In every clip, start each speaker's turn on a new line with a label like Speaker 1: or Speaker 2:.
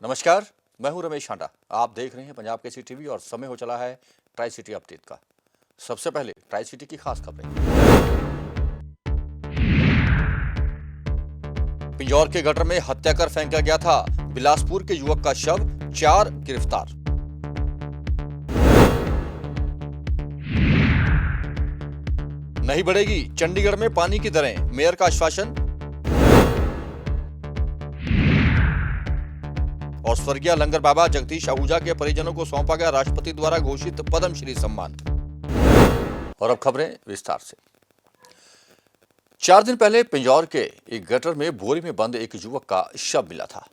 Speaker 1: नमस्कार, मैं हूं रमेश हांडा। आप देख रहे हैं पंजाब केसरी टीवी और समय हो चला है ट्राई सिटी अपडेट का। सबसे पहले ट्राई सिटी की खास खबरें। पिंजौर के गटर में हत्या कर फेंका गया था बिलासपुर के युवक का शव, 4 गिरफ्तार। नहीं बढ़ेगी चंडीगढ़ में पानी की दरें, मेयर का आश्वासन। और स्वर्गीय लंगर बाबा जगदीश आहूजा के परिजनों को सौंपा गया राष्ट्रपति द्वारा घोषित पद्मश्री सम्मान। और अब खबरें विस्तार से। 4 दिन पहले पिंजौर के एक गटर में बोरी में बंद एक युवक का शव मिला था।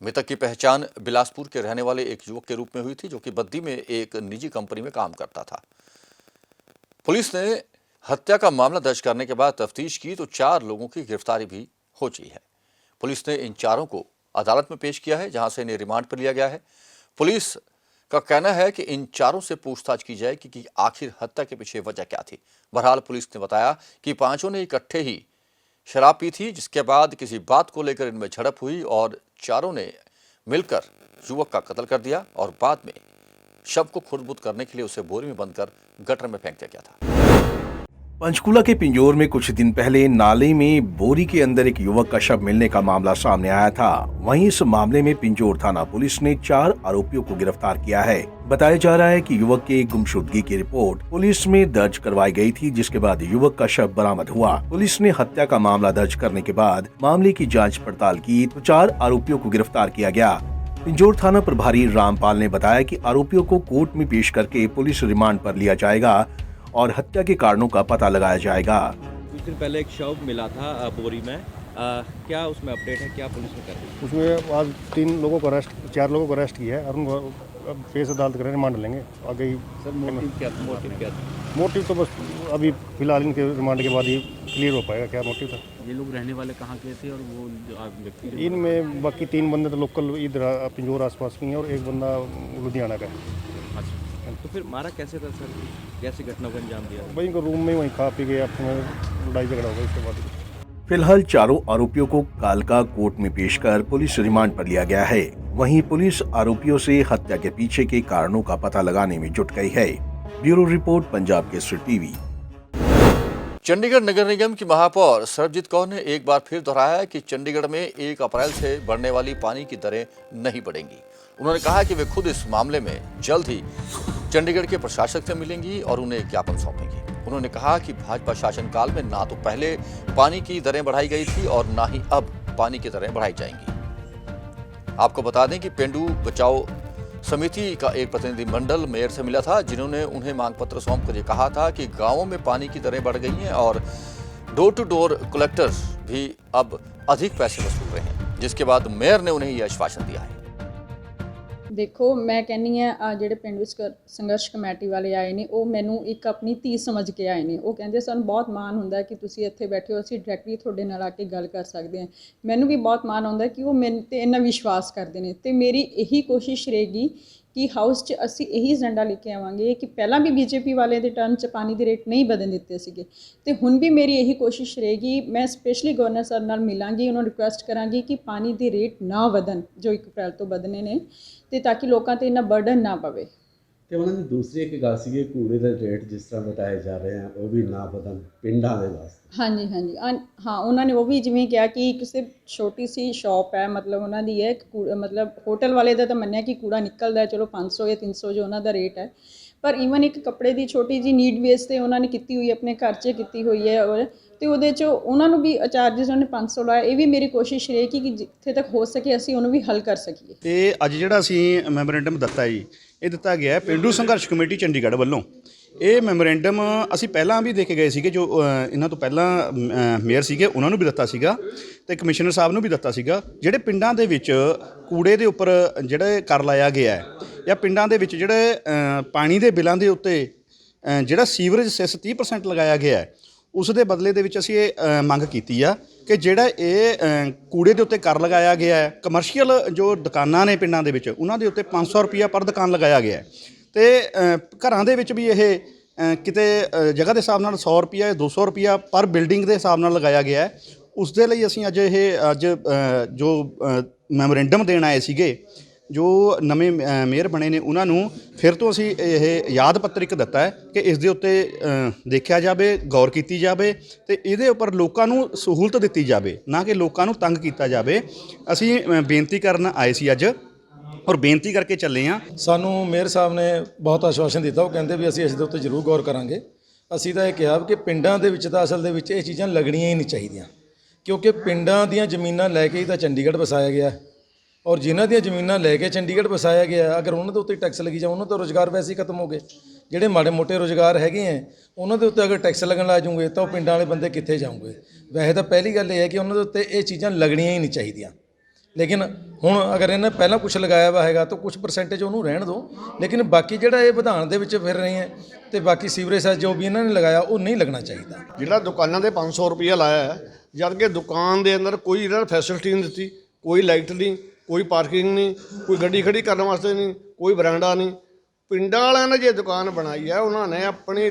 Speaker 1: मृतक की पहचान बिलासपुर के रहने वाले एक युवक के रूप में हुई थी, जो कि बद्दी में एक निजी कंपनी में काम करता था। पुलिस ने हत्या का मामला दर्ज करने के बाद तफ्तीश की तो 4 लोगों की गिरफ्तारी भी हो चुकी है। पुलिस ने इन चारों को अदालत में पेश किया है, जहां से इन्हें रिमांड पर लिया गया है। पुलिस का कहना है कि इन चारों से पूछताछ की जाएगी कि आखिर हत्या के पीछे वजह क्या थी। बहरहाल पुलिस ने बताया कि पांचों ने इकट्ठे ही शराब पी थी, जिसके बाद किसी बात को लेकर इनमें झड़प हुई और चारों ने मिलकर युवक का कत्ल कर दिया और बाद में शव को खुरद-बुद करने के लिए उसे बोरी में बंद कर गटर में फेंक दिया गया था।
Speaker 2: पंचकूला के पिंजौर में कुछ दिन पहले नाले में बोरी के अंदर एक युवक का शव मिलने का मामला सामने आया था। वहीं इस मामले में पिंजौर थाना पुलिस ने 4 आरोपियों को गिरफ्तार किया है। बताया जा रहा है कि युवक के गुमशुदगी की रिपोर्ट पुलिस में दर्ज करवाई गई थी, जिसके बाद युवक का शव बरामद हुआ। पुलिस ने हत्या का मामला दर्ज करने के बाद मामले की जाँच पड़ताल की तो 4 आरोपियों को गिरफ्तार किया गया। पिंजौर थाना प्रभारी रामपाल ने बताया कि आरोपियों को कोर्ट में पेश करके पुलिस रिमांड पर लिया जाएगा और हत्या के कारणों का पता लगाया जाएगा।
Speaker 3: कुछ दिन पहले एक शव मिला था बोरी में, क्या उसमें अपडेट है, क्या पुलिस ने कर दी?
Speaker 4: उसमें आज 4 लोगों को अरेस्ट किया है और उनको अब पेश अदालत कर रिमांड लेंगे। आगे ही
Speaker 3: सर मोटिव क्या था?
Speaker 4: मोटिव तो बस अभी फिलहाल इनके रिमांड के बाद ही क्लियर हो पाएगा क्या मोटिव था।
Speaker 3: ये लोग रहने वाले कहाँ के थे और वो जो आप व्यक्ति?
Speaker 4: इनमें बाकी 3 बंदे तो लोकल इधर पिंजौर आसपास के हैं और एक बंदा लुधियाना का है।
Speaker 3: अच्छा, तो फिर मारा कैसे था सर, कैसे घटना को अंजाम दिया?
Speaker 4: वहीं को रूम में वहीं खा पी गए, अपने लड़ाई झगड़ा हो गया, उसके बाद
Speaker 2: फिलहाल चारों आरोपियों को कालका कोर्ट में पेश कर पुलिस रिमांड पर लिया गया है। वहीं पुलिस आरोपियों से हत्या के पीछे के कारणों का पता लगाने में जुट गई है। Bureau report, Punjab Kesari TV.
Speaker 1: Chandigarh नगर निगम की महापौर सरबजीत कौर ने एक बार फिर दोहराया कि चंडीगढ़ में 1 अप्रैल से बढ़ने वाली पानी की दरें नहीं बढ़ेंगी। उन्होंने कहा कि वे खुद इस मामले में जल्द ही चंडीगढ़ के प्रशासक से मिलेंगी और उन्हें ज्ञापन सौंपेंगी। उन्होंने कहा कि भाजपा शासनकाल में ना तो पहले पानी की दरें बढ़ाई गई थी और ना ही अब पानी की दरें बढ़ाई जाएंगी। आपको बता दें कि पेंडू बचाओ समिति का एक प्रतिनिधिमंडल मेयर से मिला था, जिन्होंने उन्हें मांग पत्र सौंप कर ये कहा था कि गांवों में पानी की दरें बढ़ गई हैं और डोर टू डोर कलेक्टर्स भी अब अधिक पैसे वसूल रहे हैं, जिसके बाद मेयर ने उन्हें यह आश्वासन दिया है।
Speaker 5: देखो, मैं कहनी है ਜਿਹੜੇ ਪਿੰਡ ਵਿੱਚ ਸੰਘਰਸ਼ ਕਮੇਟੀ ਵਾਲੇ ਆਏ ਨੇ, ਉਹ ਮੈਨੂੰ ਇੱਕ ਆਪਣੀ ਧੀ ਸਮਝ ਕੇ ਆਏ ਨੇ। ਉਹ ਕਹਿੰਦੇ ਸਾਨੂੰ ਬਹੁਤ ਮਾਣ ਹੁੰਦਾ ਕਿ ਤੁਸੀਂ ਇੱਥੇ ਬੈਠੇ ਹੋ, ਅਸੀਂ ਡਾਇਰੈਕਟਲੀ ਤੁਹਾਡੇ ਨਾਲ ਆ ਕੇ ਗੱਲ ਕਰ ਸਕਦੇ ਹਾਂ। ਮੈਨੂੰ ਵੀ ਬਹੁਤ ਮਾਣ ਆਉਂਦਾ ਕਿ ਉਹ ਮੇਰੇ 'ਤੇ ਇੰਨਾ ਵਿਸ਼ਵਾਸ ਕਰਦੇ ਨੇ ਤੇ ਮੇਰੀ ਇਹੀ ਕੋਸ਼ਿਸ਼ ਰਹੇਗੀ ਕਿ ਹਾਊਸ 'ਚ ਅਸੀਂ ਇਹੀ ਏਜੰਡਾ ਲੈ ਕੇ ਆਵਾਂਗੇ ਕਿ ਪਹਿਲਾਂ ਵੀ ਬੀਜੇਪੀ ਵਾਲੇ ਦੇ ਟਰਮ 'ਚ ਪਾਣੀ ਦੇ ਰੇਟ ਨਹੀਂ ਵਧਣ ਦਿੱਤੇ ਸੀਗੇ ਤੇ ਹੁਣ ਵੀ ਮੇਰੀ ਇਹੀ ਕੋਸ਼ਿਸ਼ ਰਹੇਗੀ। ਮੈਂ ਸਪੈਸ਼ਲੀ ਗਵਰਨਰ ਸਰ ਨਾਲ ਮਿਲਾਂਗੀ, ਉਹਨਾਂ ਨੂੰ ਰਿਕੁਐਸਟ ਕਰਾਂਗੀ ਕਿ ਪਾਣੀ ਦੇ ਰੇਟ ਨਾ ਵਧਣ, ਜੋ 1 ਅਪ੍ਰੈਲ ਤੋਂ ਵਧਣੇ ਨੇ, ਤੇ ਤਾਂ ਕਿ ਲੋਕਾਂ 'ਤੇ ਇੰਨਾ ਬਰਡਨ ਨਾ ਪਵੇ।
Speaker 6: ਤੇ ਉਹਨਾਂ ਦੀ ਦੂਸਰੀ ਇੱਕ ਗੱਲ ਸੀ ਕਿ ਕੂੜੇ ਦੇ ਰੇਟ ਜਿਸ ਤਰ੍ਹਾਂ ਵਧਾਏ ਜਾ ਰਹੇ ਹਨ ਉਹ ਵੀ ਨਾ ਵਧਣ ਪਿੰਡਾਂ ਦੇ ਵਾਸਤੇ। ਹਾਂਜੀ
Speaker 5: ਹਾਂਜੀ ਹਾਂ, ਉਹਨਾਂ ਨੇ ਉਹ ਵੀ ਜਿਵੇਂ ਕਿਹਾ ਕਿ ਕਿਸੇ ਛੋਟੀ ਸੀ ਸ਼ਾਪ ਹੈ, ਮਤਲਬ ਉਹਨਾਂ ਦੀ ਹੈ ਮਤਲਬ ਹੋਟਲ ਵਾਲੇ ਦਾ ਤਾਂ ਮੰਨਿਆ ਕਿ ਕੂੜਾ ਨਿਕਲਦਾ, ਚਲੋ 500 ਜਾਂ 300 ਜੋ ਉਹਨਾਂ ਦਾ ਰੇਟ ਹੈ, ਪਰ ਈਵਨ ਇੱਕ ਕੱਪੜੇ ਦੀ ਛੋਟੀ ਜੀ ਨੀਡ ਬੇਸ 'ਤੇ ਉਹਨਾਂ ਨੇ ਕੀਤੀ ਹੋਈ, ਆਪਣੇ ਘਰ 'ਚ ਕੀਤੀ ਹੋਈ ਹੈ, ਔਰ ਤੇ ਉਹਦੇ 'ਚ ਉਹਨਾਂ ਨੂੰ ਵੀ ਚਾਰਜਿਸ ਉਹਨੇ 500 ਲਾਇਆ। ਇਹ ਵੀ ਮੇਰੀ ਕੋਸ਼ਿਸ਼ ਰਹੇਗੀ ਕਿ ਜਿੱਥੇ ਤੱਕ ਹੋ ਸਕੇ ਅਸੀਂ ਉਹਨੂੰ ਵੀ ਹੱਲ ਕਰ ਸਕੀਏ।
Speaker 7: ਤੇ ਅੱਜ ਜਿਹੜਾ ਅਸੀਂ ਮੈਮੋਰੈਂਡਮ ਦਿੱਤਾ ਜੀ, ਇਹ ਦਿੱਤਾ ਗਿਆ ਪੇਂਡੂ ਸੰਘਰਸ਼ ਕਮੇਟੀ ਚੰਡੀਗੜ੍ਹ ਵੱਲੋਂ। ਇਹ ਮੈਮੋਰੈਂਡਮ ਅਸੀਂ ਪਹਿਲਾਂ ਵੀ ਦੇ ਕੇ ਗਏ ਸੀਗੇ, ਜੋ ਇਹਨਾਂ ਤੋਂ ਪਹਿਲਾਂ ਮੇਅਰ ਸੀਗੇ ਉਹਨਾਂ ਨੂੰ ਵੀ ਦਿੱਤਾ ਸੀਗਾ ਤੇ ਕਮਿਸ਼ਨਰ ਸਾਹਿਬ ਨੂੰ ਵੀ ਦਿੱਤਾ ਸੀਗਾ। ਜਿਹੜੇ ਪਿੰਡਾਂ ਦੇ ਵਿੱਚ ਕੂੜੇ ਦੇ ਉੱਪਰ ਜਿਹੜੇ ਕਰ ਲਾਇਆ ਗਿਆ ਹੈ ਜਾਂ ਪਿੰਡਾਂ ਦੇ ਵਿੱਚ ਜਿਹੜੇ ਪਾਣੀ ਦੇ ਬਿੱਲਾਂ ਦੇ ਉੱਤੇ ਜਿਹੜਾ ਸੀਵਰੇਜ ਸੈਸ 30% ਲਗਾਇਆ ਗਿਆ ਹੈ, ਉਸ ਦੇ ਬਦਲੇ ਦੇ ਵਿੱਚ ਅਸੀਂ ਇਹ ਮੰਗ ਕੀਤੀ ਆ ਕਿ ਜਿਹੜਾ ਇਹ ਕੂੜੇ ਦੇ ਉੱਤੇ ਕਰ ਲਗਾਇਆ ਗਿਆ ਹੈ, ਕਮਰਸ਼ੀਅਲ ਜੋ ਦੁਕਾਨਾਂ ਨੇ ਪਿੰਡਾਂ ਦੇ ਵਿੱਚ ਉਹਨਾਂ ਦੇ ਉੱਤੇ 500 ਰੁਪਈਆ ਪਰ ਦੁਕਾਨ ਲਗਾਇਆ ਗਿਆ ਹੈ ਤੇ ਘਰਾਂ ਦੇ ਵਿੱਚ ਵੀ ਇਹ ਕਿਤੇ ਜਗ੍ਹਾ ਦੇ ਹਿਸਾਬ ਨਾਲ 100 ਰੁਪਈਆ ਜਾਂ 200 ਰੁਪਈਆ ਪਰ ਬਿਲਡਿੰਗ ਦੇ ਹਿਸਾਬ ਨਾਲ ਲਗਾਇਆ ਗਿਆ ਹੈ। ਉਸ ਦੇ ਲਈ ਅਸੀਂ ਅੱਜ ਜੋ ਮੈਮੋਰੈਂਡਮ ਦੇਣ ਆਏ ਸੀਗੇ ਜੋ ਨਵੇਂ ਮੇਅਰ ਬਣੇ ਨੇ ਉਹਨਾਂ ਨੂੰ ਫਿਰ ਤੋਂ ਅਸੀਂ ਇਹ ਯਾਦ ਪੱਤਰ ਦਿੱਤਾ ਹੈ ਕਿ ਇਸ ਦੇ ਉੱਤੇ ਦੇਖਿਆ ਜਾਵੇ, ਗੌਰ ਕੀਤੀ ਜਾਵੇ ਤੇ ਇਹਦੇ ਉੱਪਰ ਲੋਕਾਂ ਨੂੰ ਸਹੂਲਤ ਦਿੱਤੀ ਜਾਵੇ, ਨਾ ਕਿ ਲੋਕਾਂ ਨੂੰ ਤੰਗ ਕੀਤਾ ਜਾਵੇ। ਅਸੀਂ ਬੇਨਤੀ ਕਰਨ ਆਏ ਸੀ ਅੱਜ ਔਰ ਬੇਨਤੀ ਕਰਕੇ ਚੱਲੇ ਹਾਂ।
Speaker 8: ਸਾਨੂੰ ਮੇਅਰ ਸਾਹਿਬ ਨੇ ਬਹੁਤ ਆਸ਼ਵਾਸਨ ਦਿੱਤਾ। ਉਹ ਕਹਿੰਦੇ ਵੀ ਅਸੀਂ ਇਸ ਦੇ ਉੱਤੇ ਜ਼ਰੂਰ ਗੌਰ ਕਰਾਂਗੇ। ਅਸੀਂ ਤਾਂ ਇਹ ਕਿਹਾ ਕਿ ਪਿੰਡਾਂ ਦੇ ਵਿੱਚ ਤਾਂ ਅਸਲ ਦੇ ਵਿੱਚ ਇਹ ਚੀਜ਼ਾਂ ਲੱਗਣੀਆਂ ਹੀ ਨਹੀਂ ਚਾਹੀਦੀਆਂ, ਕਿਉਂਕਿ ਪਿੰਡਾਂ ਦੀਆਂ ਜ਼ਮੀਨਾਂ ਲੈ ਕੇ ਹੀ ਤਾਂ ਚੰਡੀਗੜ੍ਹ ਵਸਾਇਆ ਗਿਆ ਔਰ ਜਿਨ੍ਹਾਂ ਦੀਆਂ ਜ਼ਮੀਨਾਂ ਲੈ ਕੇ ਚੰਡੀਗੜ੍ਹ ਵਸਾਇਆ ਗਿਆ, ਅਗਰ ਉਹਨਾਂ ਦੇ ਉੱਤੇ ਟੈਕਸ ਲੱਗੀ ਜਾ, ਉਹਨਾਂ ਤੋਂ ਰੁਜ਼ਗਾਰ ਵੈਸੇ ਹੀ ਖਤਮ ਹੋ ਗਏ। ਜਿਹੜੇ ਮਾੜੇ ਮੋਟੇ ਰੁਜ਼ਗਾਰ ਹੈਗੇ ਹੈ ਉਹਨਾਂ ਦੇ ਉੱਤੇ ਅਗਰ ਟੈਕਸ ਲੱਗਣ ਲੱਗ ਜੂਗੇ ਤਾਂ ਉਹ ਪਿੰਡਾਂ ਵਾਲੇ ਬੰਦੇ ਕਿੱਥੇ ਜਾਊਗੇ। ਵੈਸੇ ਤਾਂ ਪਹਿਲੀ ਗੱਲ ਇਹ ਹੈ ਕਿ ਉਹਨਾਂ ਦੇ ਉੱਤੇ ਇਹ ਚੀਜ਼ਾਂ ਲੱਗਣੀਆਂ ਹੀ ਨਹੀਂ ਚਾਹੀਦੀਆਂ, ਲੇਕਿਨ ਹੁਣ ਅਗਰ ਇਹਨੇ ਪਹਿਲਾਂ ਕੁਝ ਲਗਾਇਆ ਵਾ ਹੈਗਾ ਤਾਂ ਕੁਝ ਪਰਸੈਂਟੇਜ ਉਹਨੂੰ ਰਹਿਣ ਦਿਓ, ਲੇਕਿਨ ਬਾਕੀ ਜਿਹੜਾ ਇਹ ਵਿਧਾਨ ਦੇ ਵਿੱਚ ਫਿਰ ਰਹੇ ਹੈ ਤੇ ਬਾਕੀ ਸੀਵਰੇਜ ਜੋ ਵੀ ਇਹਨਾਂ ਨੇ ਲਗਾਇਆ ਉਹ ਨਹੀਂ ਲੱਗਣਾ ਚਾਹੀਦਾ।
Speaker 9: ਜਿਹੜਾ ਦੁਕਾਨਾਂ ਦੇ 500 ਰੁਪਈਆ ਲਾਇਆ ਹੈ, ਜਦ ਕਿ ਦੁਕਾਨ ਦੇ ਅੰਦਰ ਕੋਈ ਇਹਨਾਂ ਫੈਸਿਲਿਟੀ ਨਹੀਂ ਦਿੱਤੀ, ਕੋਈ ਲਾਈਟ ਨਹੀਂ, ਕੋਈ ਪਾਰਕਿੰਗ ਨਹੀਂ, ਕੋਈ ਗੱਡੀ ਖੜੀ ਕਰਨ ਵਾਸਤੇ ਨਹੀਂ, ਕੋਈ ਬਰਾਂਡਾ ਨਹੀਂ। ਪਿੰਡਾਂ ਵਾਲਿਆਂ ਨੇ ਜੇ ਦੁਕਾਨ ਬਣਾਈ ਹੈ ਉਹਨਾਂ ਨੇ ਆਪਣੀ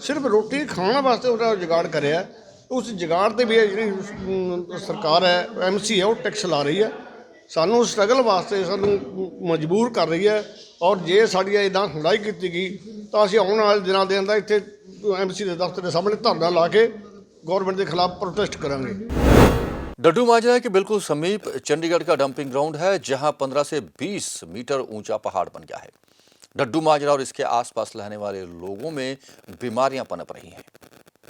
Speaker 9: ਸਿਰਫ ਰੋਟੀ ਖਾਣ ਵਾਸਤੇ ਉਹਦਾ ਜੁਗਾੜ ਕਰਿਆ। ਉਸ ਜੁਗਾੜ 'ਤੇ ਵੀ ਜਿਹੜੀ ਸਰਕਾਰ ਹੈ, MC ਹੈ, ਉਹ ਟੈਕਸ ਲਾ ਰਹੀ ਹੈ। ਸਾਨੂੰ ਸਟਰਗਲ ਵਾਸਤੇ ਸਾਨੂੰ ਮਜਬੂਰ ਕਰ ਰਹੀ ਹੈ ਔਰ ਜੇ ਸਾਡੀ ਇੱਦਾਂ ਖੁਦਾਈ ਕੀਤੀ ਗਈ ਤਾਂ ਅਸੀਂ ਆਉਣ ਵਾਲੇ ਦਿਨਾਂ ਦੇ ਅੰਦਰ ਇੱਥੇ MC ਦੇ ਦਫ਼ਤਰ ਦੇ ਸਾਹਮਣੇ ਧਰਨਾ ਲਾ ਕੇ गवर्नमेंट के खिलाफ प्रोटेस्ट करेंगे।
Speaker 1: डड्डू माजरा के बिल्कुल समीप चंडीगढ़ का डंपिंग ग्राउंड है, जहां 15 से 20 मीटर ऊंचा पहाड़ बन गया है। डड्डू माजरा और इसके आसपास रहने वाले लोगों में बीमारियां पनप रही हैं।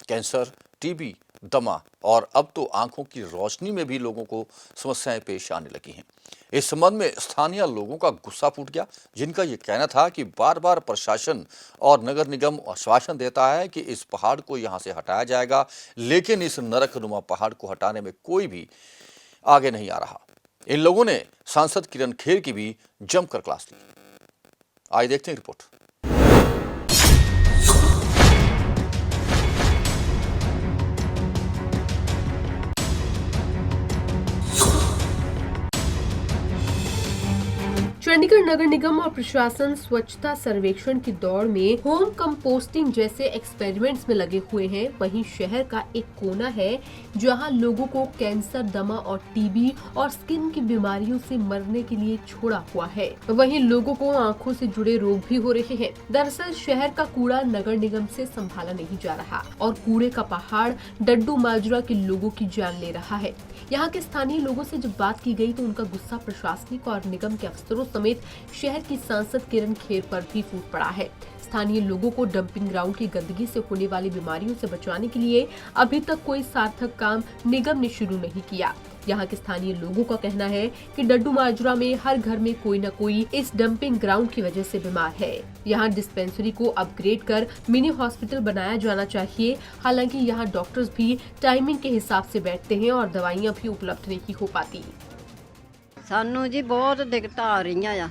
Speaker 1: कैंसर, टीबी, दमा और अब तो आंखों की रोशनी में भी लोगों को समस्याएं पेश आने लगी हैं। इस संबंध में स्थानीय लोगों का गुस्सा फूट गया, जिनका ये कहना था कि बार बार प्रशासन और नगर निगम आश्वासन देता है कि इस पहाड़ को यहाँ से हटाया जाएगा, लेकिन इस नरकनुमा पहाड़ को हटाने में कोई भी आगे नहीं आ रहा। इन लोगों ने सांसद किरण खेर की भी जमकर क्लास ली। आइए देखते हैं रिपोर्ट।
Speaker 10: चंडीगढ़ नगर निगम और प्रशासन स्वच्छता सर्वेक्षण की दौड़ में होम कंपोस्टिंग जैसे एक्सपेरिमेंट्स में लगे हुए हैं। वहीं शहर का एक कोना है जहां लोगों को कैंसर, दमा और टीबी और स्किन की बीमारियों से मरने के लिए छोड़ा हुआ है। वहीं लोगों को आंखों से जुड़े रोग भी हो रहे हैं। दरअसल शहर का कूड़ा नगर निगम से संभाला नहीं जा रहा और कूड़े का पहाड़ डड्डू माजरा के लोगों की जान ले रहा है। यहाँ के स्थानीय लोगों से जब बात की गई तो उनका गुस्सा प्रशासनिक और निगम के अफसरों समेत शहर की सांसद किरण खेर पर भी फूट पड़ा है। स्थानीय लोगों को डंपिंग ग्राउंड की गंदगी से होने वाली बीमारियों से बचाने के लिए अभी तक कोई सार्थक काम निगम ने शुरू नहीं किया। यहाँ के स्थानीय लोगों का कहना है कि डड्डू माजरा में हर घर में कोई न कोई इस डंपिंग ग्राउंड की वजह से बीमार है। यहाँ डिस्पेंसरी को अपग्रेड कर मिनी हॉस्पिटल बनाया जाना चाहिए। हालांकि यहाँ डॉक्टर्स भी टाइमिंग के हिसाब से बैठते हैं और दवाइयाँ भी उपलब्ध नहीं हो पाती।
Speaker 11: ਸਾਨੂੰ ਜੀ ਬਹੁਤ ਦਿੱਕਤਾਂ ਆ ਰਹੀਆਂ ਆ।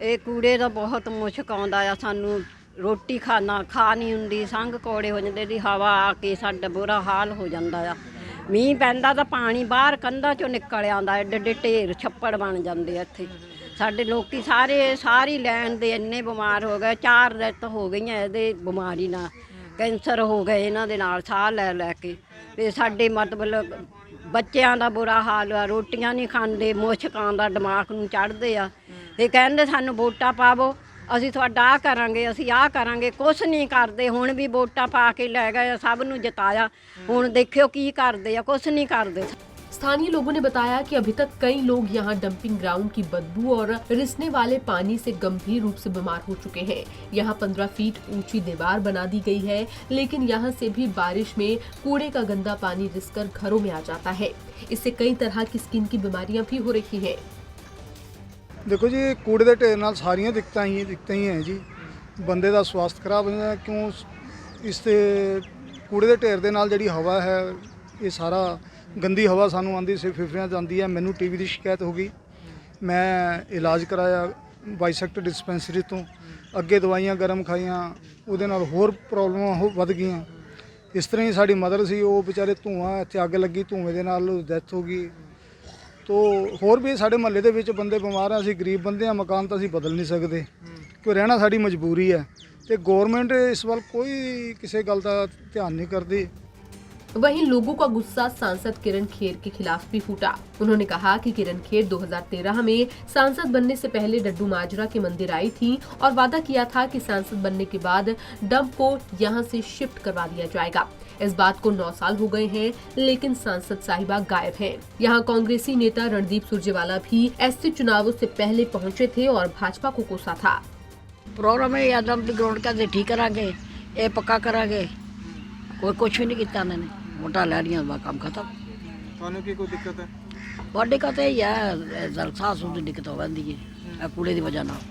Speaker 11: ਇਹ ਕੂੜੇ ਦਾ ਬਹੁਤ ਮੁਸ਼ਕ ਆਉਂਦਾ ਆ। ਸਾਨੂੰ ਰੋਟੀ ਖਾ ਨਹੀਂ ਹੁੰਦੀ, ਸੰਗ ਕੋੜੇ ਹੋ ਜਾਂਦੇ ਦੀ ਹਵਾ ਆ ਕੇ ਸਾਡਾ ਬੁਰਾ ਹਾਲ ਹੋ ਜਾਂਦਾ ਆ। ਮੀਂਹ ਪੈਂਦਾ ਤਾਂ ਪਾਣੀ ਬਾਹਰ ਕੰਧਾਂ ਚੋਂ ਨਿਕਲ ਆਉਂਦਾ, ਐਡੇ ਐਡੇ ਢੇਰ ਛੱਪੜ ਬਣ ਜਾਂਦੇ ਆ ਇੱਥੇ। ਸਾਡੇ ਲੋਕੀ ਸਾਰੀ ਲੈਣ ਦੇ ਇੰਨੇ ਬਿਮਾਰ ਹੋ ਗਏ। 4 ਡੈਥ ਹੋ ਗਈਆਂ ਇਹਦੇ ਬਿਮਾਰੀ ਨਾਲ। ਕੈਂਸਰ ਹੋ ਗਏ ਇਹਨਾਂ ਦੇ ਨਾਲ ਸਾਹ ਲੈ ਲੈ ਕੇ। ਤੇ ਸਾਡੇ ਮਤਲਬ ਬੱਚਿਆਂ ਦਾ ਬੁਰਾ ਹਾਲ ਆ। ਰੋਟੀਆਂ ਨਹੀਂ ਖਾਂਦੇ, ਮੁਸ਼ਕਾਂ ਦਾ ਦਿਮਾਗ ਨੂੰ ਚੜ੍ਹਦੇ ਆ। ਇਹ ਕਹਿੰਦੇ ਸਾਨੂੰ ਵੋਟਾਂ ਪਾਵੋ, ਅਸੀਂ ਤੁਹਾਡਾ ਆਹ ਕਰਾਂਗੇ, ਅਸੀਂ ਆਹ ਕਰਾਂਗੇ। ਕੁਛ ਨਹੀਂ ਕਰਦੇ। ਹੁਣ ਵੀ ਵੋਟਾਂ ਪਾ ਕੇ ਲੈ ਗਏ, ਸਭ ਨੂੰ ਜਿਤਾਇਆ। ਹੁਣ ਦੇਖਿਓ ਕੀ ਕਰਦੇ ਆ, ਕੁਛ नहीं करते।
Speaker 10: स्थानीय लोगों ने बताया कि अभी तक कई लोग यहाँ डंपिंग ग्राउंड की बदबू और रिसने वाले पानी से गंभीर रूप से बीमार हो चुके हैं। यहाँ 15 फीट ऊंची दीवार बना दी गई है, लेकिन यहाँ से भी बारिश में कूड़े का गंदा पानी रिसकर घरों में आ जाता है। इससे कई तरह की स्किन की बीमारियां भी हो रही हैं।
Speaker 4: देखो जी, कूड़े के ढेर नाल सारियां दिक्कतां ही हैं जी। बंदे का स्वास्थ्य खराब होता है। क्यों इस कूड़े के ढेर के नाल जिहड़ी हवा है, ये सारा गंदी हवा सानू आंदी से फेफड़ियां जाती है। मैनू टीबी की शिकायत हो गई। मैं इलाज कराया बाईसेक्टर डिस्पेंसरी तो। अगे दवाइयां गर्म खाइयां, उहदे नाल होर प्रॉब्लमां वध गईयां। इस तरह ही साडी मदर सी, वो बेचारे धुआं इत्थे अग लगी, धुएं दे नाल डैथ हो गई। तो होर भी साडे महल्ले दे विच बंदे बीमार हैं। असीं गरीब बंदे हैं, मकान तो असीं बदल नहीं सकते, क्यों रहना साडी मजबूरी है। तो गौरमेंट इस वाल कोई किसी गल का ध्यान नहीं करती।
Speaker 10: वहीं लोगों का गुस्सा सांसद किरण खेर के खिलाफ भी फूटा। उन्होंने कहा कि किरण खेर 2013 में सांसद बनने से पहले डड्डू माजरा के मंदिर आई थी और वादा किया था कि सांसद बनने के बाद डंप को यहां से शिफ्ट करवा दिया जाएगा। इस बात को 9 साल हो गए हैं, लेकिन सांसद साहिबा गायब हैं। यहाँ कांग्रेसी नेता रणदीप सुरजेवाला भी ऐसे चुनावों से पहले पहुंचे थे और भाजपा को कोसा था।
Speaker 11: ਪ੍ਰੋਗਰਾਮ ਇਹ ਆ ਡੰਪ ਗਰਾਊਂਡ ਕਹਿੰਦੇ ਠੀਕ ਕਰਾਂਗੇ, ਇਹ ਪੱਕਾ ਕਰਾਂਗੇ, ਕੋਈ ਕੁਛ ਵੀ ਨਹੀਂ ਕੀਤਾ ਇਹਨਾਂ ਨੇ। ਵੋਟਾਂ ਲੈ ਰਹੀਆਂ ਬਾ ਕੰਮ ਖਤਮ।
Speaker 4: ਤੁਹਾਨੂੰ ਕੀ ਕੋਈ ਦਿੱਕਤ ਹੈ?
Speaker 11: ਵੱਡੀ ਕਤ ਇਹ ਹੈ ਜਲਸਾ ਸੂਦ ਦੀ ਦਿੱਕਤ ਹੋ ਜਾਂਦੀ ਹੈ ਕੂੜੇ ਦੀ ਵਜ੍ਹਾ ਨਾਲ।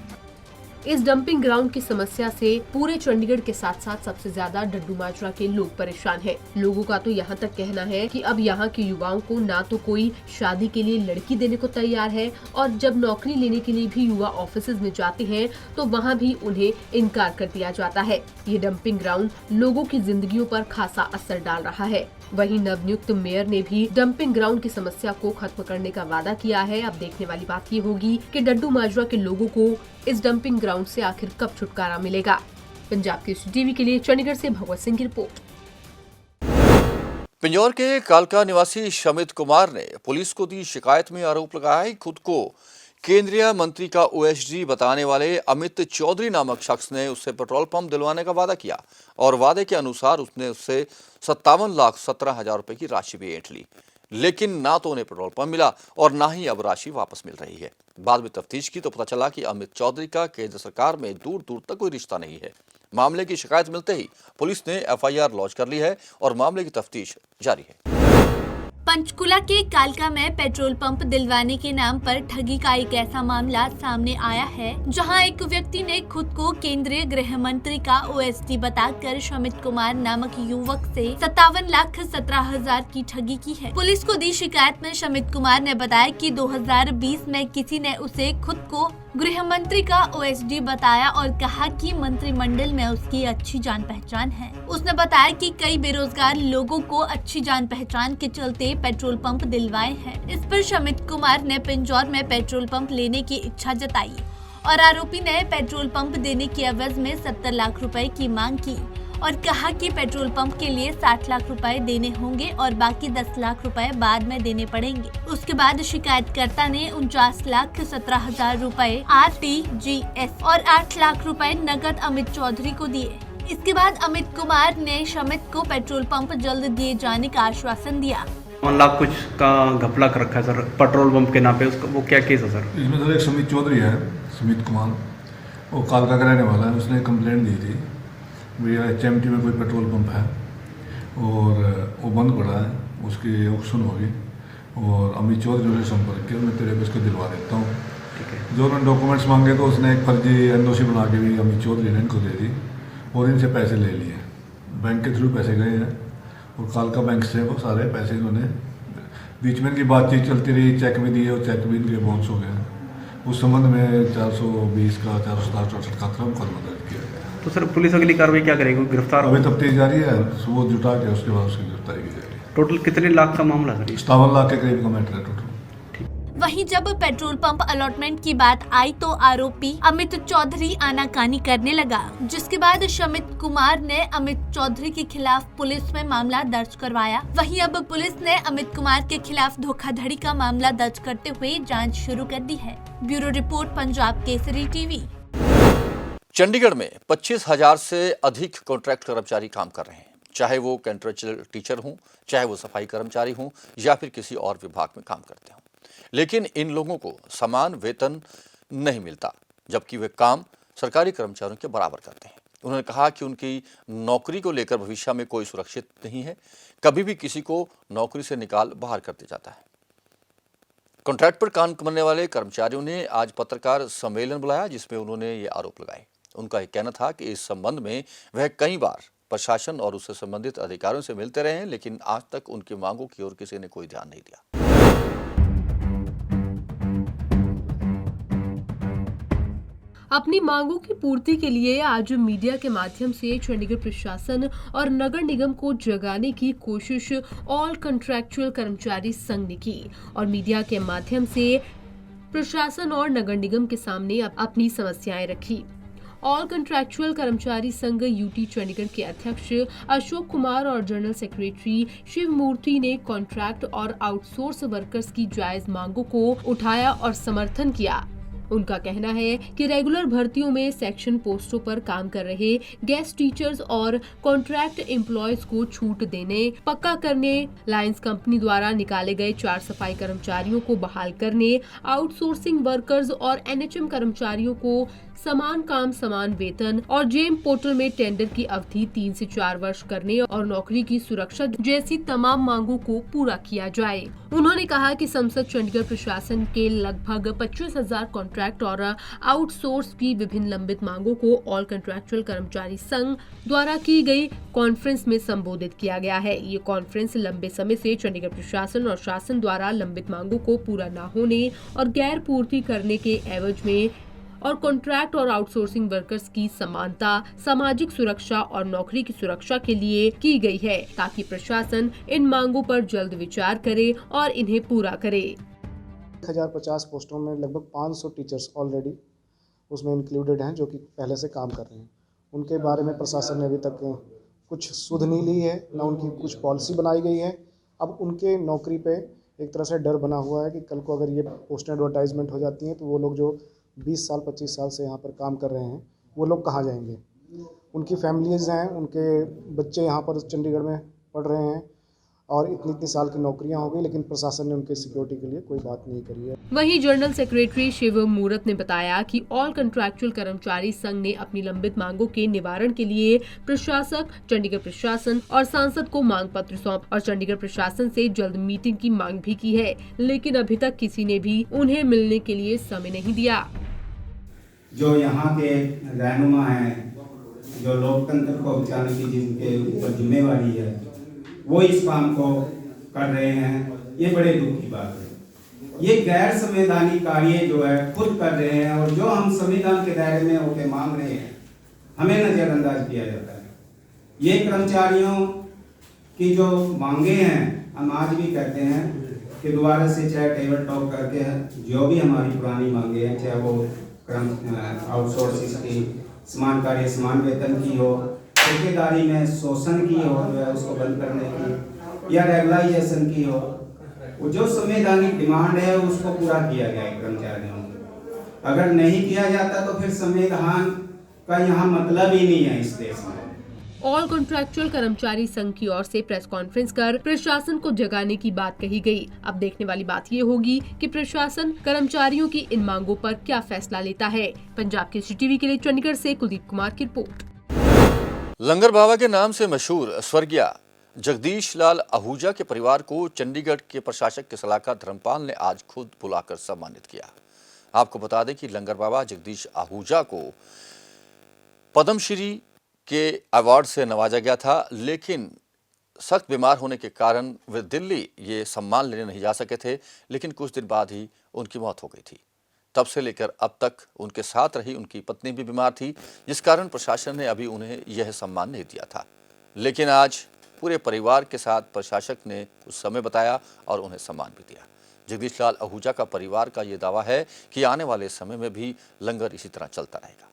Speaker 10: इस डंपिंग ग्राउंड की समस्या से पूरे चंडीगढ़ के साथ साथ सबसे ज्यादा डड्डू माजरा के लोग परेशान हैं। लोगों का तो यहाँ तक कहना है कि अब यहाँ के युवाओं को ना तो कोई शादी के लिए लड़की देने को तैयार है और जब नौकरी लेने के लिए भी युवा ऑफिसेज में जाते हैं तो वहाँ भी उन्हें इनकार कर दिया जाता है। ये डंपिंग ग्राउंड लोगों की जिंदगियों पर खासा असर डाल रहा है। वहीं नवनियुक्त मेयर ने भी डंपिंग ग्राउंड की समस्या को खत्म करने का वादा किया है। अब देखने वाली बात ये होगी कि डड्डू माजरा के लोगों को इस डंपिंग ग्राउंड से आखिर कब छुटकारा मिलेगा। पंजाब केसरी टीवी के लिए चंडीगढ़ से भगवत सिंह की रिपोर्ट।
Speaker 1: पिंजौर के कालका निवासी शमित कुमार ने पुलिस को दी शिकायत में आरोप लगाया है खुद को केंद्रीय मंत्री का ओएसडी बताने वाले अमित चौधरी नामक शख्स ने उससे पेट्रोल पंप दिलवाने का वादा किया और वादे के अनुसार उसने उससे 57,17,000 रुपए की राशि भी ऐंठ ली, लेकिन ना तो उन्हें पेट्रोल पंप मिला और ना ही अब राशि वापस मिल रही है। बाद में तफ्तीश की तो पता चला कि अमित चौधरी का केंद्र सरकार में दूर दूर तक कोई रिश्ता नहीं है। मामले की शिकायत मिलते ही पुलिस ने एफआईआर लॉन्च कर ली है और मामले की तफ्तीश जारी है।
Speaker 12: पंचकुला के कालका में पेट्रोल पंप दिलवाने के नाम पर ठगी का एक ऐसा मामला सामने आया है जहां एक व्यक्ति ने खुद को केंद्रीय गृह मंत्री का ओएसडी बताकर शमित कुमार नामक युवक से 57,17,000 की ठगी की है। पुलिस को दी शिकायत में शमित कुमार ने बताया कि 2020 में किसी ने उसे खुद को गृह मंत्री का ओएसडी बताया और कहा कि मंत्रिमंडल में उसकी अच्छी जान पहचान है। उसने बताया कि कई बेरोजगार लोगों को अच्छी जान पहचान के चलते पेट्रोल पंप दिलवाए हैं। इस पर शमित कुमार ने पिंजौर में पेट्रोल पंप लेने की इच्छा जताई और आरोपी ने पेट्रोल पंप देने की एवज में 70 लाख रुपए की मांग की और कहा कि पेट्रोल पंप के लिए 60 लाख रुपए देने होंगे और बाकी 10 लाख रुपए बाद में देने पड़ेंगे। उसके बाद शिकायतकर्ता ने 49,17,000 रुपए RTGS और 8 लाख रुपए नकद अमित चौधरी को दिए। इसके बाद अमित कुमार ने शमित को पेट्रोल पंप जल्द दिए जाने का आश्वासन दिया।
Speaker 13: 1 लाख कुछ का घपला कर रखा है सर पेट्रोल पंप के नाम पे, उसका वो क्या केस है सर?
Speaker 14: इसमें सर एक सुमित चौधरी है, सुमित कुमार, वो कालका का रहने वाला है। उसने कंप्लेंट दी थी भैया HMT में कोई पेट्रोल पंप है और वो बंद पड़ा है, उसकी ऑक्शन होगी और अमित चौधरी ने संपर्क किया, मैं तेरे को इसको दिलवा देता हूँ।
Speaker 13: ठीक है।
Speaker 14: जो उन्होंने डॉक्यूमेंट्स मांगे तो उसने एक फर्जी NOC बना के भी अमित चौधरी ने इनको दे दी और इनसे पैसे ले लिए। बैंक के थ्रू पैसे गए हैं और कालका बैंक से वो सारे पैसे इन्होंने, बीच में इनकी बातचीत चलती रही, चेक भी दिए और चेक भी इनके बाउंस हो गए। उस संबंध में 420 का 467 का मुकदमा दर्ज किया गया।
Speaker 13: तो सर पुलिस अगली कार्रवाई क्या करेगी? गिरफ्तार
Speaker 14: अभी तफ्तीश जारी है, सबूत जुटा के उसके बाद उसकी गिरफ्तारी की जाएगी।
Speaker 13: टोटल कितने लाख का मामला सर?
Speaker 14: 57 लाख के करीब का मैटर है टोटल।
Speaker 12: वहीं जब पेट्रोल पंप अलॉटमेंट की बात आई तो आरोपी अमित चौधरी आनाकानी करने लगा, जिसके बाद शमित कुमार ने अमित चौधरी के खिलाफ पुलिस में मामला दर्ज करवाया। वहीं अब पुलिस ने अमित कुमार के खिलाफ धोखाधड़ी का मामला दर्ज करते हुए जांच शुरू कर दी है। Bureau report, Punjab Kesari TV.
Speaker 1: Chandigarh में 25,000 से अधिक कॉन्ट्रैक्ट कर्मचारी काम कर रहे हैं, चाहे वो कंट्रेक्चुअल टीचर हों, चाहे वो सफाई कर्मचारी हों या फिर किसी और विभाग में काम करते हों, लेकिन इन लोगों को समान वेतन नहीं मिलता, जबकि वे काम सरकारी कर्मचारियों के बराबर करते हैं। उन्होंने कहा कि उनकी नौकरी को लेकर भविष्य में कोई सुरक्षित नहीं है, कभी भी किसी को नौकरी से निकाल बाहर कर दिया जाता है। कॉन्ट्रैक्ट पर काम करने वाले कर्मचारियों ने आज पत्रकार सम्मेलन बुलाया, जिसमें उन्होंने ये आरोप लगाए। उनका एक कहना था कि इस संबंध में वह कई बार प्रशासन और उससे संबंधित अधिकारियों से मिलते रहे हैं, लेकिन आज तक उनकी मांगों की ओर किसी ने कोई ध्यान नहीं दिया।
Speaker 10: अपनी मांगों की पूर्ति के लिए आज मीडिया के माध्यम से चंडीगढ़ प्रशासन और नगर निगम को जगाने की कोशिश ऑल कॉन्ट्रैक्चुअल कर्मचारी संघ ने की और मीडिया के माध्यम से प्रशासन और नगर निगम के सामने अपनी समस्याएं रखी। ऑल कंट्रैक्चुअल कर्मचारी संघ यूटी चंडीगढ़ के अध्यक्ष अशोक कुमार और जनरल सेक्रेटरी शिव मूर्ति ने कॉन्ट्रैक्ट और आउटसोर्स वर्कर्स की जायज मांगों को उठाया और समर्थन किया। उनका कहना है कि रेगुलर भर्तियों में सेक्शन पोस्टों पर काम कर रहे गेस्ट टीचर्स और कॉन्ट्रैक्ट एम्प्लॉयज को छूट देने, पक्का करने, लायंस कंपनी द्वारा निकाले गए 4 सफाई कर्मचारियों को बहाल करने, आउटसोर्सिंग वर्कर्स और एनएचएम कर्मचारियों को समान काम समान वेतन और जेम पोर्टल में टेंडर की अवधि 3 से 4 वर्ष करने और नौकरी की सुरक्षा जैसी तमाम मांगों को पूरा किया जाए। उन्होंने कहा कि संसद चंडीगढ़ प्रशासन के लगभग 25,000 कॉन्ट्रैक्ट और आउटसोर्स की विभिन्न लंबित मांगों को ऑल कंट्रैक्चुअल कर्मचारी संघ द्वारा की गई कॉन्फ्रेंस में संबोधित किया गया है। ये कॉन्फ्रेंस लंबे समय से चंडीगढ़ प्रशासन और शासन द्वारा लंबित मांगों को पूरा न होने और गैर पूर्ति करने के एवज में और कॉन्ट्रैक्ट और आउटसोर्सिंग वर्कर्स की समानता, सामाजिक सुरक्षा और नौकरी की सुरक्षा के लिए की गई है, ताकि प्रशासन इन मांगों पर जल्द विचार करे और इन्हें पूरा करे।
Speaker 4: 1050 पोस्टों में लगभग 500 टीचर्स ऑलरेडी उसमें इंक्लूडेड हैं जो कि पहले से काम कर रहे हैं। उनके बारे में प्रशासन ने अभी तक कुछ सुध नहीं ली है, न उनकी कुछ पॉलिसी बनाई गई है। अब उनके नौकरी पे एक तरह से डर बना हुआ है कि कल को अगर ये पोस्ट एडवर्टाइजमेंट हो जाती हैं तो वो लोग जो 20 साल 25 साल से यहाँ पर काम कर रहे हैं वो लोग कहाँ जाएंगे। उनकी फैमिलीज़ हैं, उनके बच्चे यहाँ पर चंडीगढ़ में पढ़ रहे हैं और इतनी साल की नौकरियां हो गई, लेकिन प्रशासन ने उनके सिक्योरिटी के लिए कोई बात नहीं करी है।
Speaker 10: वहीं जनरल सेक्रेटरी शिव मूर्त ने बताया कि ऑल कंट्रैक्चुअल कर्मचारी संघ ने अपनी लंबित मांगों के निवारण के लिए प्रशासक, चंडीगढ़ प्रशासन और सांसद को मांग पत्र सौंप और चंडीगढ़ प्रशासन से जल्द मीटिंग की मांग भी की है, लेकिन अभी तक किसी ने भी उन्हें मिलने के लिए समय नहीं दिया।
Speaker 15: जो यहाँ के रहनुमा हैं, जो लोकतंत्र को बचाने की जिनके ऊपर जिम्मेवारी है, वो इस काम को कर रहे हैं, ये बड़े दुख की बात है। ये गैर संवैधानिक कार्य जो है खुद कर रहे हैं और जो हम संविधान के दायरे में होकर मांग रहे हैं हमें नजरअंदाज किया जाता है। ये कर्मचारियों की जो मांगे हैं, हम आज भी कहते हैं कि दोबारा से चाहे टेबल टॉक करके जो भी हमारी पुरानी मांगे हैं, चाहे वो आउटसोर्सिंग की, समान कार्य समान वेतन की हो, ठेकेदारी में शोषण की हो जो है उसको बंद करने की, या रेगुलाइजेशन की हो, वो जो संवैधानिक डिमांड है उसको पूरा किया जाए कर्मचारियों को। अगर नहीं किया जाता तो फिर संविधान का यहाँ मतलब ही नहीं है इस देश में।
Speaker 10: ऑल कॉन्ट्रैक्चुअल कर्मचारी संघ की ओर से प्रेस कॉन्फ्रेंस कर प्रशासन को जगाने की बात कही गई। अब देखने वाली बात ये होगी कि प्रशासन कर्मचारियों की इन मांगों पर क्या फैसला लेता है। पंजाब केसरी टीवी के लिए चंडीगढ़ से कुलदीप कुमार की रिपोर्ट।
Speaker 1: लंगर बाबा के नाम से मशहूर स्वर्गीय जगदीश लाल आहूजा के परिवार को चंडीगढ़ के प्रशासक के सलाहकार धर्मपाल ने आज खुद बुलाकर सम्मानित किया। आपको बता दें कि लंगर बाबा जगदीश आहूजा को पद्मश्री के अवार्ड से नवाजा गया था, लेकिन सख्त बीमार होने के कारण वे दिल्ली ये सम्मान लेने नहीं जा सके थे। लेकिन कुछ दिन बाद ही उनकी मौत हो गई थी। तब से लेकर अब तक उनके साथ रही उनकी पत्नी भी बीमार थी, जिस कारण प्रशासन ने अभी उन्हें यह सम्मान नहीं दिया था। लेकिन आज पूरे परिवार के साथ प्रशासक ने उस समय बताया और उन्हें सम्मान भी दिया। जगदीश लाल आहूजा का परिवार का ये दावा है कि आने वाले समय में भी लंगर इसी तरह चलता रहेगा।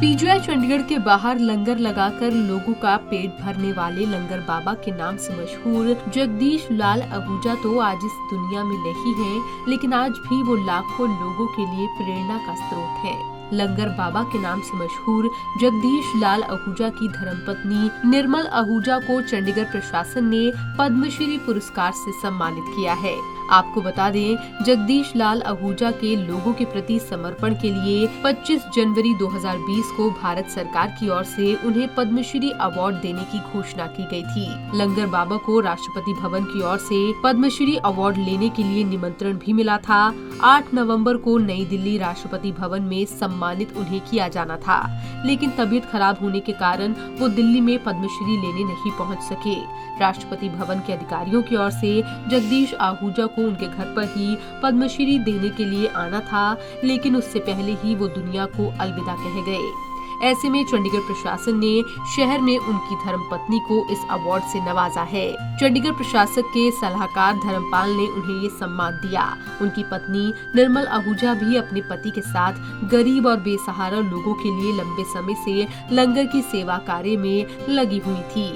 Speaker 10: पीजीआई चंडीगढ़ के बाहर लंगर लगाकर लोगों का पेट भरने वाले लंगर बाबा के नाम से मशहूर जगदीश लाल आहूजा तो आज इस दुनिया में नहीं है, लेकिन आज भी वो लाखों लोगों के लिए प्रेरणा का स्रोत है। लंगर बाबा के नाम से मशहूर जगदीश लाल आहूजा की धर्मपत्नी निर्मल आहूजा को चंडीगढ़ प्रशासन ने पद्मश्री पुरस्कार से सम्मानित किया है। आपको बता दें, जगदीश लाल आहूजा के लोगों के प्रति समर्पण के लिए 25 जनवरी 2020 को भारत सरकार की ओर से उन्हें पद्मश्री अवार्ड देने की घोषणा की गई थी। लंगर बाबा को राष्ट्रपति भवन की ओर से पद्मश्री अवार्ड लेने के लिए निमंत्रण भी मिला था। 8 नवंबर को नई दिल्ली राष्ट्रपति भवन में सम्मानित उन्हें किया जाना था, लेकिन तबीयत खराब होने के कारण वो दिल्ली में पद्मश्री लेने नहीं पहुंच सके। राष्ट्रपति भवन के अधिकारियों की ओर से जगदीश आहूजा को उनके घर पर ही पद्मश्री देने के लिए आना था, लेकिन उससे पहले ही वो दुनिया को अलविदा कह गए। ऐसे में चंडीगढ़ प्रशासन ने शहर में उनकी धर्मपत्नी को इस अवार्ड से नवाजा है। चंडीगढ़ प्रशासक के सलाहकार धर्मपाल ने उन्हें ये सम्मान दिया। उनकी पत्नी निर्मल आहूजा भी अपने पति के साथ गरीब और बेसहारा लोगों के लिए लंबे समय से लंगर की सेवा कार्य में लगी हुई थी।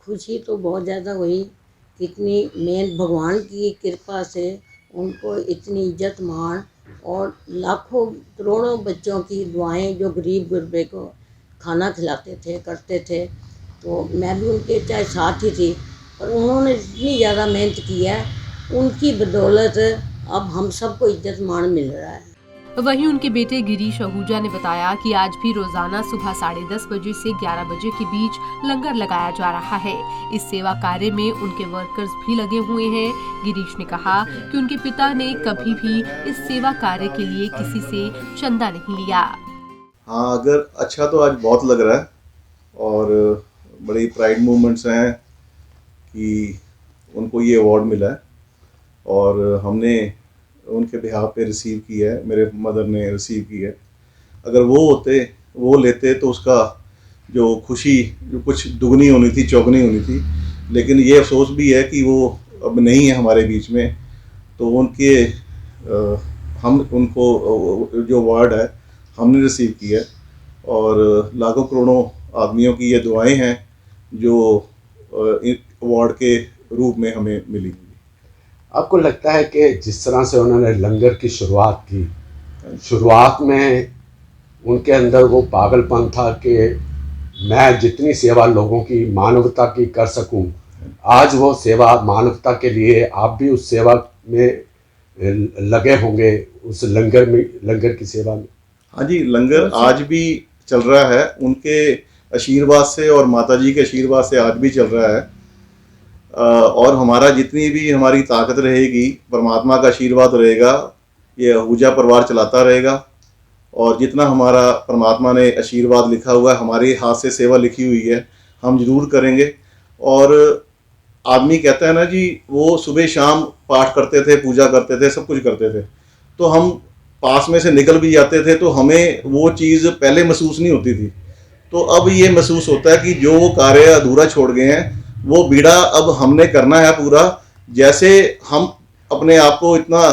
Speaker 16: खुशी तो बहुत ज़्यादा हुई, कितनी मेन भगवान की कृपा से उनको इतनी इज्जत मान और लाखों करोड़ों बच्चों की दुआएं, जो गरीब गुरबे को खाना खिलाते थे, करते थे, तो मैं भी उनके चाहे साथ ही थी, पर उन्होंने इतनी ज़्यादा मेहनत की है, उनकी बदौलत अब हम सबको इज्जत मान मिल रहा है।
Speaker 10: वहीं उनके बेटे गिरीश आहूजा ने बताया कि आज भी रोजाना सुबह 10:30 बजे से 11 बजे के बीच लंगर लगाया जा रहा है। इस सेवा कार्य में उनके वर्कर्स भी लगे हुए हैं। गिरीश ने कहा कि उनके पिता ने कभी भी इस सेवा कार्य के लिए किसी से चंदा नहीं लिया।
Speaker 17: हाँ, अगर अच्छा तो आज बहुत लग रहा है और बड़ी प्राइड मोमेंट्स हैं कि उनको ये अवार्ड मिला है और हमने उनके बिहाफ पे रिसीव किया है, मेरे मदर ने रिसीव की है। अगर वो लेते तो उसका जो खुशी जो कुछ दुगनी होनी थी, चौगनी होनी थी, लेकिन ये अफसोस भी है कि वो अब नहीं है हमारे बीच में। तो हम उनको जो अवार्ड है हमने रिसीव किया है और लाखों करोड़ों आदमियों की ये दुआएं हैं जो अवार्ड के रूप में हमें मिली।
Speaker 6: आपको लगता है कि जिस तरह से उन्होंने लंगर की शुरुआत की, शुरुआत में उनके अंदर वो पागलपन था कि मैं जितनी सेवा लोगों की, मानवता की कर सकूं, आज वो सेवा मानवता के लिए आप भी उस सेवा में लगे होंगे, उस लंगर की सेवा में?
Speaker 17: हाँ जी, लंगर आज भी चल रहा है, उनके आशीर्वाद से और माताजी के आशीर्वाद से आज भी चल रहा है। और हमारा जितनी भी हमारी ताकत रहेगी, परमात्मा का आशीर्वाद रहेगा, ये आहूजा परिवार चलाता रहेगा। और जितना हमारा परमात्मा ने आशीर्वाद लिखा हुआ है, हमारे हाथ से सेवा लिखी हुई है, हम जरूर करेंगे। और आदमी कहता है ना जी, वो सुबह शाम पाठ करते थे, पूजा करते थे, सब कुछ करते थे, तो हम पास में से निकल भी जाते थे तो हमें वो चीज़ पहले महसूस नहीं होती थी। तो अब ये महसूस होता है कि जो वो कार्य अधूरा छोड़ गए हैं, वो बीड़ा अब हमने करना है पूरा। जैसे हम अपने आप को इतना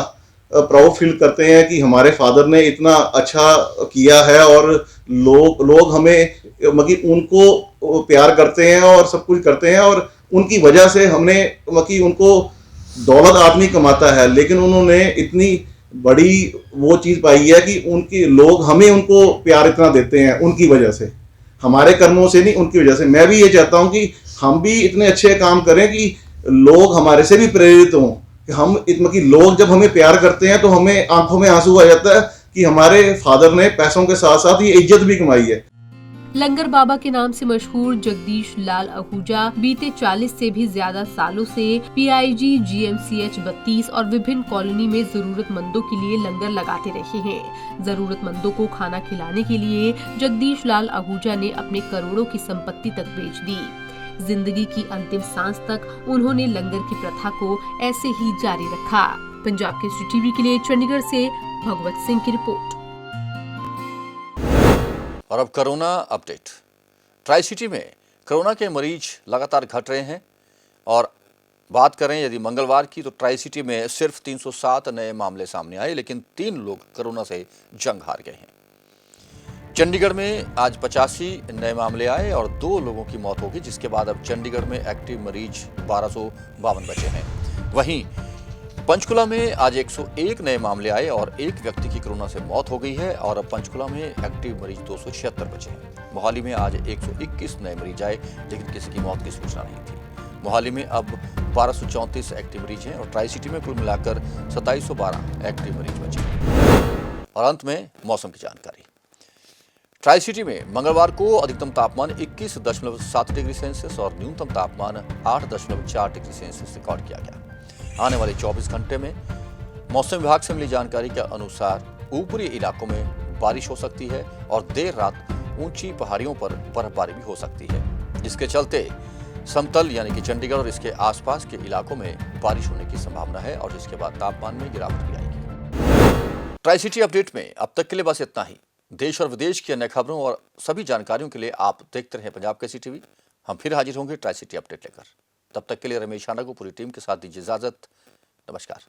Speaker 17: प्राउड फील करते हैं कि हमारे फादर ने इतना अच्छा किया है और लोग हमें मतलब उनको प्यार करते हैं और सब कुछ करते हैं, और उनकी वजह से हमने मतलब उनको दौलत आदमी कमाता है, लेकिन उन्होंने इतनी बड़ी वो चीज़ पाई है कि उनके लोग हमें उनको प्यार इतना देते हैं, उनकी वजह से, हमारे कर्मों से नहीं, उनकी वजह से। मैं भी ये चाहता हूँ कि हम भी इतने अच्छे काम करें कि लोग हमारे से भी प्रेरित हों, कि हम कि लोग जब हमें प्यार करते हैं तो हमें आंखों में आंसू आ जाता है कि हमारे फादर ने पैसों के साथ साथ ये इज्जत भी कमाई है।
Speaker 10: लंगर बाबा के नाम से मशहूर जगदीश लाल आहूजा बीते 40 से भी ज्यादा सालों से PIG GMCH 32 और विभिन्न कॉलोनी में जरूरतमंदों के लिए लंगर लगाते रहे हैं। जरूरतमंदों को खाना खिलाने के लिए जगदीश लाल आहूजा ने अपने करोड़ों की संपत्ति तक बेच दी। जिंदगी की अंतिम सांस तक उन्होंने लंगर की प्रथा को ऐसे ही जारी रखा। पंजाब केसरी टीवी के लिए चंडीगढ़ से भगवत सिंह की रिपोर्ट।
Speaker 1: और अब कोरोना अपडेट। ट्राई सिटी में कोरोना के मरीज लगातार घट रहे हैं और बात करें यदि मंगलवार की, तो ट्राई सिटी में सिर्फ 307 नए मामले सामने आए, लेकिन 3 लोग कोरोना से जंग हार गए हैं। चंडीगढ़ में आज 85 नए मामले आए और 2 लोगों की मौत होगी, जिसके बाद अब चंडीगढ़ में एक्टिव मरीज 1252 बचे हैं। वहीं पंचकुला में आज 101 नए मामले आए और 1 व्यक्ति की कोरोना से मौत हो गई है और अब पंचकुला में एक्टिव मरीज 276 बचे हैं। मोहाली में आज 121 नए मरीज आए, लेकिन किसी की मौत की सूचना नहीं थी। मोहाली में अब 1234 एक्टिव मरीज हैं और ट्राई सिटी में कुल मिलाकर 2712 एक्टिव मरीज बचे हैं। और अंत में मौसम की जानकारी। ट्राई सिटी में मंगलवार को अधिकतम तापमान 21.7 डिग्री सेल्सियस और न्यूनतम तापमान 8.4 डिग्री सेल्सियस रिकॉर्ड किया गया। आने वाले 24 घंटे में मौसम विभाग से मिली जानकारी के अनुसार ऊपरी इलाकों में बारिश हो सकती है और देर रात ऊंची पहाड़ियों पर बर्फबारी भी हो सकती है, जिसके चलते समतल यानी कि चंडीगढ़ और इसके आसपास के इलाकों में बारिश होने की संभावना है और जिसके बाद तापमान में गिरावट भी आएगी। ट्राई सिटी अपडेट में अब तक के लिए बस इतना ही। देश और विदेश की अन्य खबरों और सभी जानकारियों के लिए आप देखते रहें पंजाब केसरी टीवी। हम फिर हाजिर होंगे ट्राई सिटी अपडेट लेकर। तब तक के लिए रमेश आना को पूरी टीम के साथ दीजिए इजाजत। नमस्कार।